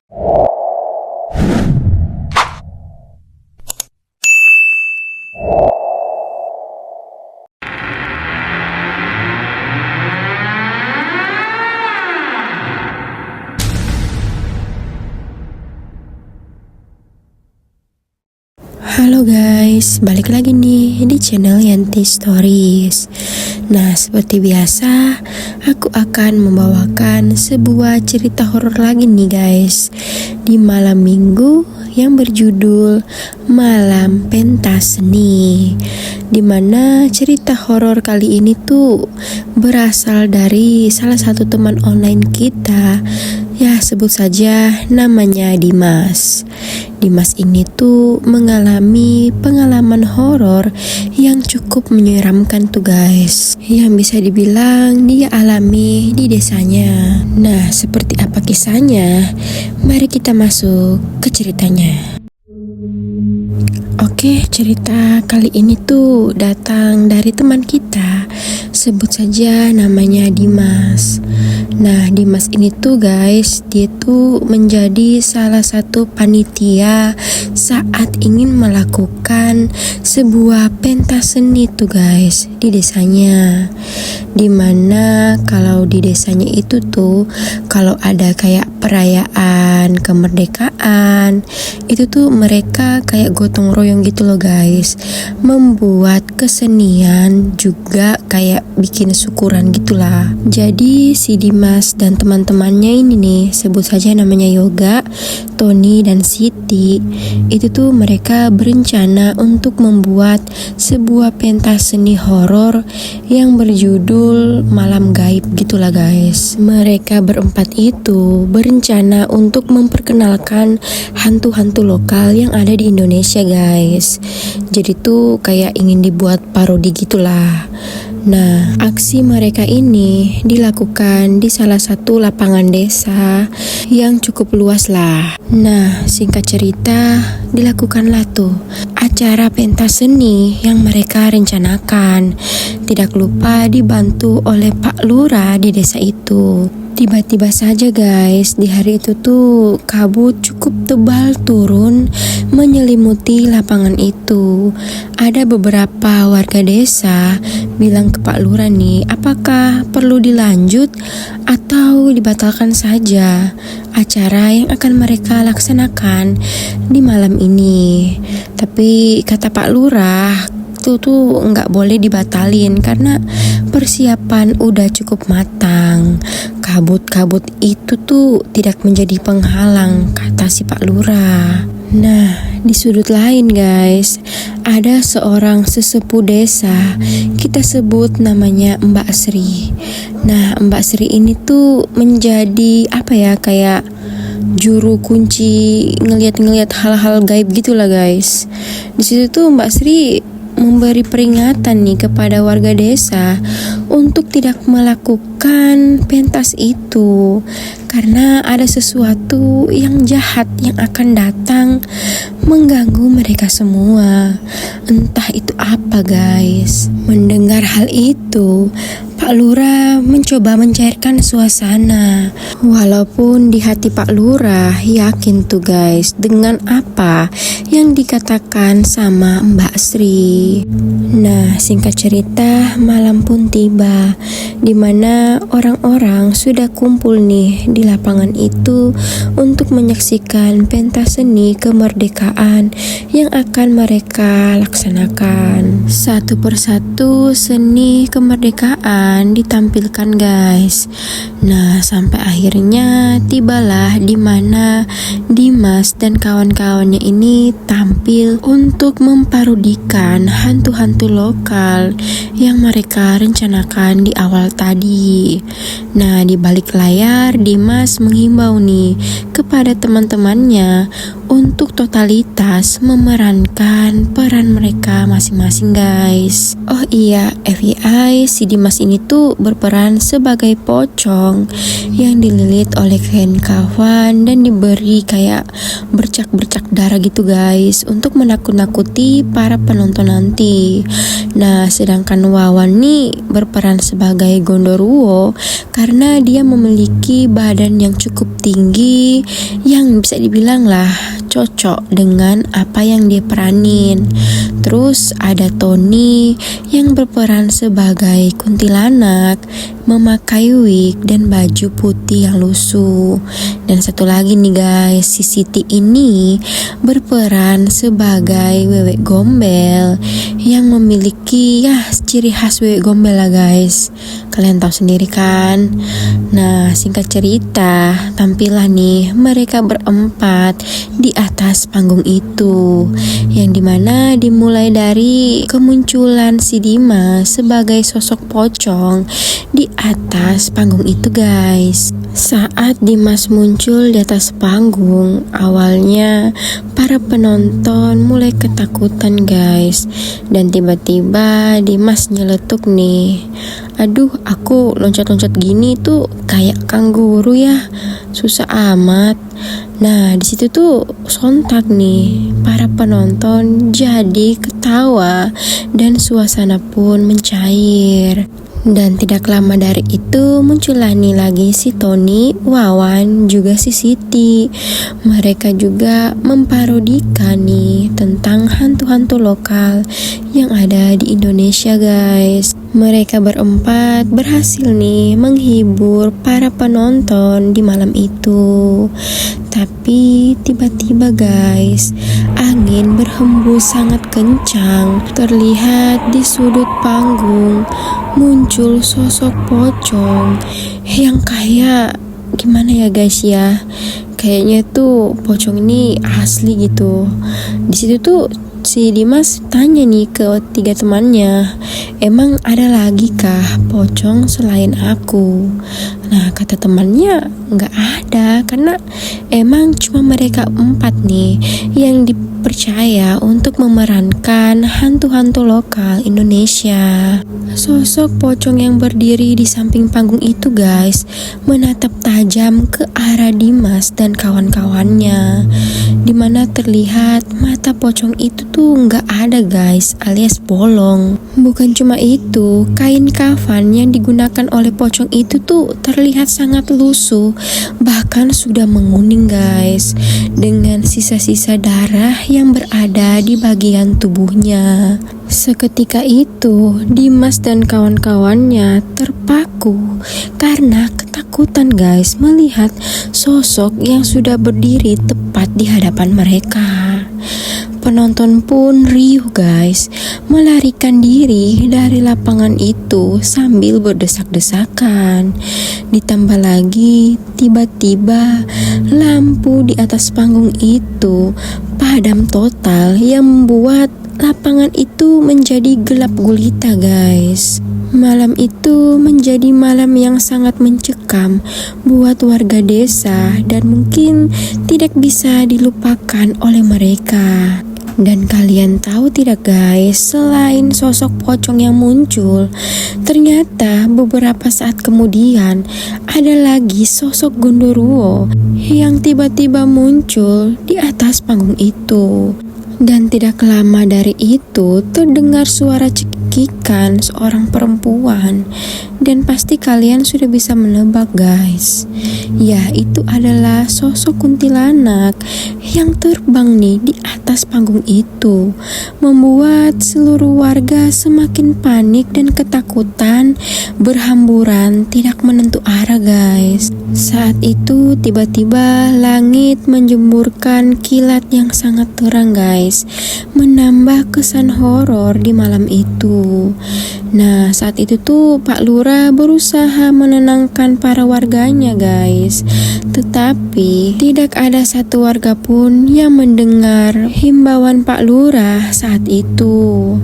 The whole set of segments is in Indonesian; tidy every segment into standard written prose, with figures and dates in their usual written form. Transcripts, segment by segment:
Halo guys, balik lagi nih di channel Yanti Stories. Nah, seperti biasa, aku akan membawakan sebuah cerita horor lagi nih guys, di malam minggu yang berjudul Malam Pentas Seni. Dimana cerita horor kali ini tuh berasal dari salah satu teman online kita. Ya, sebut saja namanya Dimas. Dimas ini tuh mengalami pengalaman horor yang cukup menyeramkan tuh guys, yang bisa dibilang dia alami di desanya. Nah, seperti apa kisahnya? Mari kita masuk ke ceritanya. Oke, cerita kali ini tuh datang dari teman kita. Sebut saja namanya Dimas. Nah, Dimas ini tuh guys, dia tuh menjadi salah satu panitia saat ingin melakukan sebuah pentas seni tuh guys di desanya. Dimana kalau di desanya itu tuh kalau ada kayak perayaan kemerdekaan, itu tuh mereka kayak gotong royong gitu loh guys, membuat kesenian juga kayak bikin syukuran gitulah. Jadi si Dimas dan teman-temannya ini nih, sebut saja namanya Yoga, Tony dan Siti, itu tuh mereka berencana untuk membuat sebuah pentas seni horor yang berjudul Malam Gaib gitulah guys. Mereka berempat itu berencana untuk memperkenalkan hantu-hantu lokal yang ada di Indonesia guys. Jadi tuh kayak ingin dibuat parodi gitulah. Nah, aksi mereka ini dilakukan di salah satu lapangan desa yang cukup luas lah. Nah, singkat cerita, dilakukanlah tuh acara pentas seni yang mereka rencanakan. Tidak lupa dibantu oleh Pak Lurah di desa itu. Tiba-tiba saja guys, di hari itu tuh kabut cukup tebal turun menyelimuti lapangan itu. Ada beberapa warga desa bilang ke Pak Lurah nih, apakah perlu dilanjut atau dibatalkan saja acara yang akan mereka laksanakan di malam ini. Tapi kata Pak Lurah, itu tuh nggak boleh dibatalin karena persiapan udah cukup matang. Kabut-kabut itu tuh tidak menjadi penghalang, kata si Pak Lurah. Nah, di sudut lain guys, ada seorang sesepuh desa, kita sebut namanya Mbak Sri. Nah, Mbak Sri ini tuh menjadi kayak juru kunci ngeliat-ngeliat hal-hal gaib gitulah guys. Di situ tuh Mbak Sri memberi peringatan nih kepada warga desa untuk tidak melakukan pentas itu karena ada sesuatu yang jahat yang akan datang mengganggu mereka semua. Entah itu apa guys. Mendengar hal itu, Pak Lurah mencoba mencairkan suasana. Walaupun di hati Pak Lurah yakin tuh guys dengan apa yang dikatakan sama Mbak Sri. Nah, singkat cerita, malam pun tiba, dimana orang-orang sudah kumpul nih di lapangan itu untuk menyaksikan pentas seni kemerdekaan yang akan mereka laksanakan. Satu persatu seni kemerdekaan ditampilkan guys. Nah, sampai akhirnya tibalah di mana Dimas dan kawan-kawannya ini tampil untuk memparodikan hantu-hantu lokal yang mereka rencanakan di awal tadi. Nah, di balik layar Dimas menghimbau nih kepada teman-temannya untuk totalitas memerankan peran mereka masing-masing guys. Oh iya, FYI, si Dimas ini tuh berperan sebagai pocong yang dililit oleh kain kafan dan diberi kayak bercak-bercak darah gitu guys, untuk menakut-nakuti para penonton nanti. Nah, sedangkan Wawan nih berperan sebagai Gondoruo karena dia memiliki badan yang cukup tinggi yang bisa dibilang lah cocok dengan apa yang dia peranin. Terus ada Tony yang berperan sebagai kuntilanak, memakai wig dan baju putih yang lusuh. Dan satu lagi nih guys, si Siti ini berperan sebagai Wewe Gombel yang memiliki ciri khas Wewe Gombel lah guys. Kalian tahu sendiri kan. Nah, singkat cerita, tampillah nih mereka berempat di atas panggung itu, yang dimana dimulai dari kemunculan si Dimas sebagai sosok pocong di atas panggung itu guys. Saat Dimas muncul di atas panggung, awalnya para penonton mulai ketakutan guys, dan tiba-tiba Dimas nyeletuk nih. Aduh, aku loncat-loncat gini tuh kayak kangguru ya, susah amat. Nah, di situ tuh sontak nih para penonton jadi ketawa dan suasana pun mencair. Dan tidak lama dari itu muncullah nih lagi si Tony, Wawan, juga si Siti. Mereka juga memparodikan nih tentang hantu-hantu lokal yang ada di Indonesia guys. Mereka berempat berhasil nih menghibur para penonton di malam itu. Tapi tiba-tiba guys, angin berhembus sangat kencang. Terlihat di sudut panggung muncul sosok pocong yang kayak gimana ya guys ya, kayaknya tuh pocong ini asli gitu. Di situ tuh si Dimas tanya nih ke tiga temannya, emang ada lagi kah pocong selain aku? Nah, kata temannya nggak ada, karena emang cuma mereka empat nih yang dipercaya untuk memerankan hantu-hantu lokal Indonesia. Sosok pocong yang berdiri di samping panggung itu guys menatap tajam ke arah Dimas dan kawan-kawannya, dimana terlihat mata pocong itu tuh nggak ada guys, alias bolong. Bukan cuma itu, kain kafan yang digunakan oleh pocong itu tuh terlihat sangat lusuh, bahkan sudah menguning guys, dengan sisa-sisa darah yang berada di bagian tubuhnya. Seketika itu, Dimas dan kawan-kawannya terpaku karena ketakutan guys melihat sosok yang sudah berdiri tepat di hadapan mereka. Penonton pun riuh guys, melarikan diri dari lapangan itu sambil berdesak-desakan. Ditambah lagi, tiba-tiba lampu di atas panggung itu padam total yang membuat lapangan itu menjadi gelap gulita guys. Malam itu menjadi malam yang sangat mencekam buat warga desa dan mungkin tidak bisa dilupakan oleh mereka. Dan kalian tahu tidak guys, selain sosok pocong yang muncul, ternyata beberapa saat kemudian ada lagi sosok Gondoruo yang tiba-tiba muncul di atas panggung itu. Dan tidak lama dari itu terdengar suara cekikan seorang perempuan. Dan pasti kalian sudah bisa menebak guys, ya itu adalah sosok kuntilanak yang terbang nih di atas panggung itu, membuat seluruh warga semakin panik dan ketakutan, berhamburan tidak menentu arah guys. Saat itu tiba-tiba langit menjemburkan kilat yang sangat terang guys, menambah kesan horor di malam itu. Nah, saat itu tuh Pak Lurah berusaha menenangkan para warganya guys, tetapi tidak ada satu warga pun yang mendengar himbauan Pak Lurah saat itu.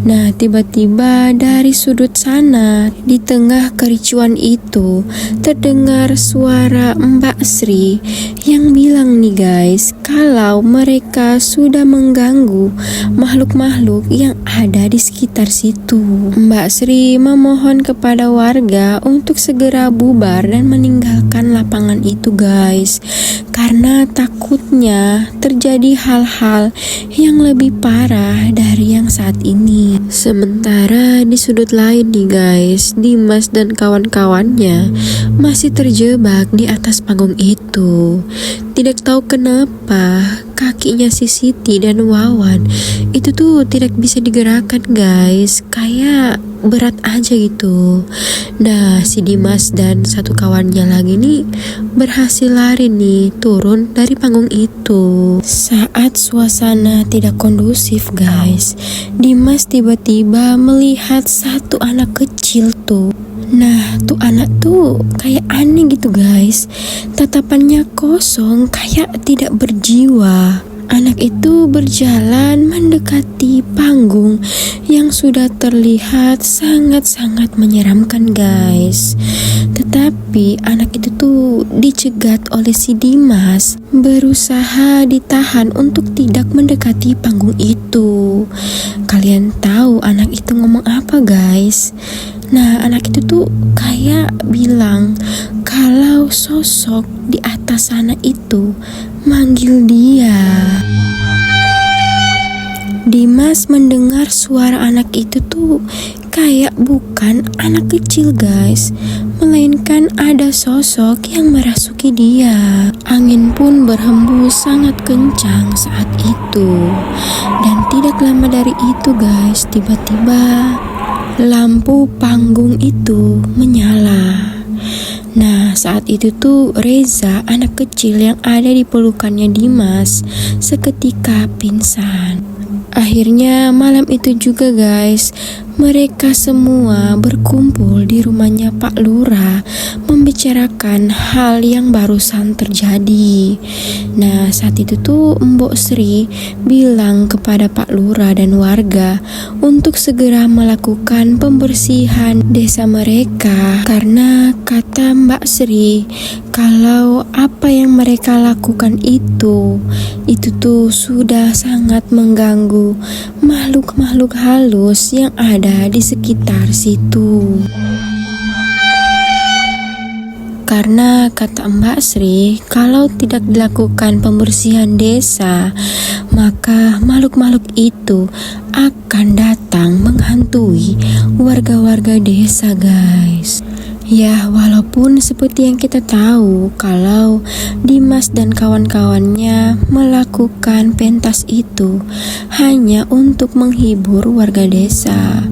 Nah, tiba-tiba dari sudut sana, di tengah kericuan itu, terdengar suara Mbak Sri yang bilang nih guys, kalau mereka sudah mengganggu makhluk-makhluk yang ada di sekitar situ. Mbak Sri memohon kepada warga untuk segera bubar dan meninggalkan lapangan itu guys, karena takutnya terjadi hal-hal yang lebih parah dari yang saat ini. Sementara di sudut lain nih guys, Dimas dan kawan-kawannya masih terjebak di atas panggung itu. Tidak tahu kenapa kakinya si Siti dan Wawan itu tuh tidak bisa digerakkan guys, kayak berat aja gitu. Nah, si Dimas dan satu kawannya lagi nih berhasil lari nih turun dari panggung itu. Saat suasana tidak kondusif guys, Dimas tiba-tiba melihat satu anak kecil tuh. Nah, tuh anak tuh kayak aneh gitu guys. Tatapannya kosong, kayak tidak berjiwa. Anak itu berjalan mendekati panggung yang sudah terlihat sangat-sangat menyeramkan guys. Tetapi anak itu tuh dicegat oleh si Dimas, berusaha ditahan untuk tidak mendekati panggung itu. Kalian tahu anak itu ngomong apa guys? Nah, anak itu tuh kayak bilang kalau sosok di atas sana itu manggil dia. Dimas mendengar suara anak itu tuh kayak bukan anak kecil guys, melainkan ada sosok yang merasuki dia. Angin pun berhembus sangat kencang saat itu. Dan tidak lama dari itu guys, tiba-tiba lampu panggung itu menyala. Nah, saat itu tuh Reza, anak kecil yang ada di pelukannya Dimas, seketika pingsan. Akhirnya malam itu juga guys, mereka semua berkumpul di rumahnya Pak Lurah membicarakan hal yang barusan terjadi. Nah, saat itu tuh Mbok Sri bilang kepada Pak Lurah dan warga untuk segera melakukan pembersihan desa mereka, karena kata Mbak Sri kalau apa yang mereka lakukan itu tuh sudah sangat mengganggu makhluk-makhluk halus yang ada di sekitar situ. Karena kata Mbak Sri, kalau tidak dilakukan pembersihan desa, maka makhluk-makhluk itu akan datang menghantui warga-warga desa guys. Ya, walaupun seperti yang kita tahu kalau Dimas dan kawan-kawannya melakukan pentas itu hanya untuk menghibur warga desa,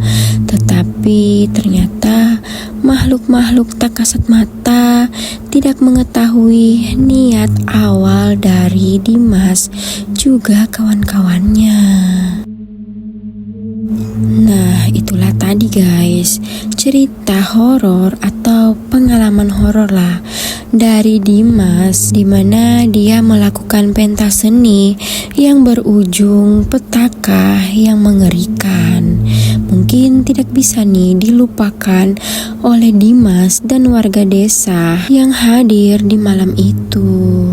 tetapi ternyata makhluk-makhluk tak kasat mata tidak mengetahui niat awal dari Dimas juga kawan-kawannya. Nah, itulah tadi guys, cerita horor atau pengalaman horor lah dari Dimas, dimana dia melakukan pentas seni yang berujung petaka yang mengerikan. Mungkin tidak bisa nih dilupakan oleh Dimas dan warga desa yang hadir di malam itu.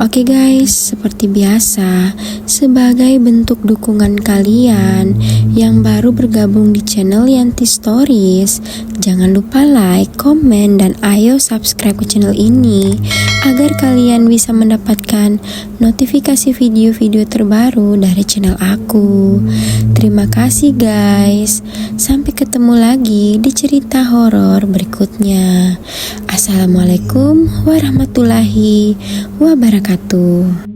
Oke guys, seperti biasa, sebagai bentuk dukungan kalian yang baru bergabung di channel Yanti Stories, jangan lupa like, komen, dan ayo subscribe ke channel ini agar kalian bisa mendapatkan notifikasi video-video terbaru dari channel aku. Terima kasih guys, sampai ketemu lagi di cerita horor berikutnya. Assalamualaikum warahmatullahi wabarakatuh.